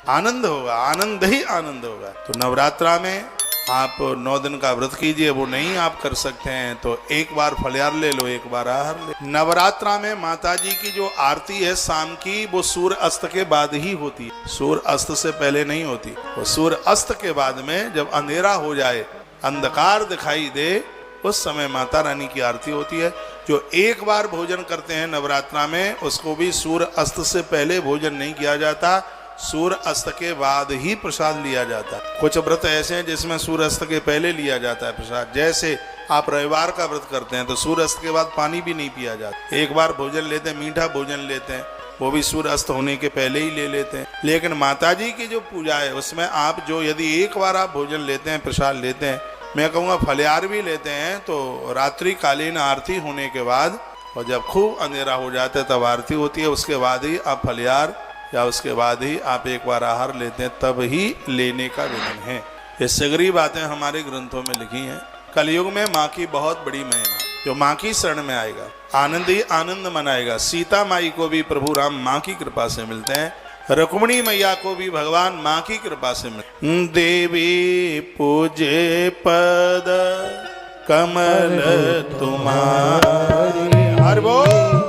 आनंद होगा, आनंद ही आनंद होगा। तो नवरात्रा में आप 9 दिन का व्रत कीजिए, वो नहीं आप कर सकते हैं तो एक बार फलियार ले लो, एक बार आहार ले। नवरात्रा में माता जी की जो आरती है शाम की, वो सूर्य अस्त के बाद ही होती है, सूर्य अस्त से पहले नहीं होती। वो सूर्य अस्त के बाद में जब अंधेरा हो जाए, अंधकार दिखाई दे, उस समय माता रानी की आरती होती है। जो एक बार भोजन करते हैं नवरात्रा में, उसको भी सूर्य अस्त से पहले भोजन नहीं किया जाता, सूर्य अस्त के बाद ही प्रसाद लिया जाता है। कुछ व्रत ऐसे हैं जिसमें सूर्य अस्त के पहले लिया जाता है प्रसाद, जैसे आप रविवार का व्रत करते हैं तो सूर्य अस्त के बाद पानी भी नहीं पिया जाता, एक बार भोजन लेते हैं, मीठा भोजन लेते हैं, वो भी सूर्य अस्त होने के पहले ही ले लेते हैं। लेकिन माता जी की जो पूजा है उसमें आप जो यदि एक बार आप भोजन लेते हैं, प्रसाद लेते हैं, मैं कहूँगा फलियार भी लेते हैं, तो रात्रि कालीन आरती होने के बाद और जब खूब अंधेरा हो जाता है तब आरती होती है, उसके बाद ही आप फलियार या उसके बाद ही आप एक बार आहार लेते हैं, तब ही लेने का विधान है। ये सगरी बातें हमारे ग्रंथों में लिखी हैं। कलयुग में माँ की बहुत बड़ी महिमा, जो माँ की शरण में आएगा आनंद ही आनंद मनाएगा। सीता माई को भी प्रभु राम माँ की कृपा से मिलते हैं, रुक्मिणी मैया को भी भगवान माँ की कृपा से मिलते। देवी पूजे पद कमल तुम्हारे, हर बोल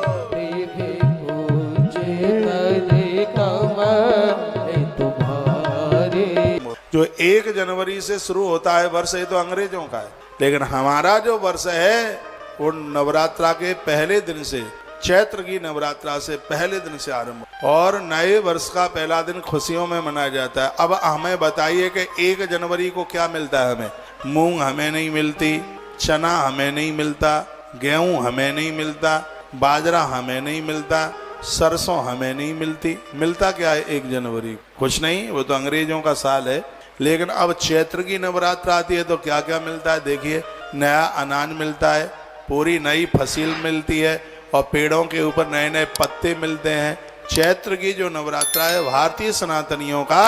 जो 1 जनवरी से शुरू होता है वर्ष, ये तो अंग्रेजों का है, लेकिन हमारा जो वर्ष है वो नवरात्रा के पहले दिन से, चैत्र की नवरात्रा से पहले दिन से आरंभ, और नए वर्ष का पहला दिन खुशियों में मनाया जाता है। अब हमें बताइए कि 1 जनवरी को क्या मिलता है हमें? मूंग हमें नहीं मिलती, चना हमें नहीं मिलता, गेहूं हमें नहीं मिलता, बाजरा हमें नहीं मिलता, सरसों हमें नहीं मिलती। मिलता क्या है 1 जनवरी? कुछ नहीं, वो तो अंग्रेजों का साल है। लेकिन अब चैत्र की नवरात्र आती है तो क्या क्या मिलता है? देखिए, नया अनाज मिलता है, पूरी नई फसल मिलती है, और पेड़ों के ऊपर नए नए पत्ते मिलते हैं। चैत्र की जो नवरात्रा है भारतीय सनातनियों का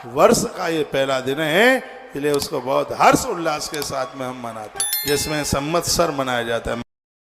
वर्ष का ये पहला दिन है, इसलिए उसको बहुत हर्ष उल्लास के साथ में हम मनाते हैं, जिसमें संवत्सर मनाया जाता है।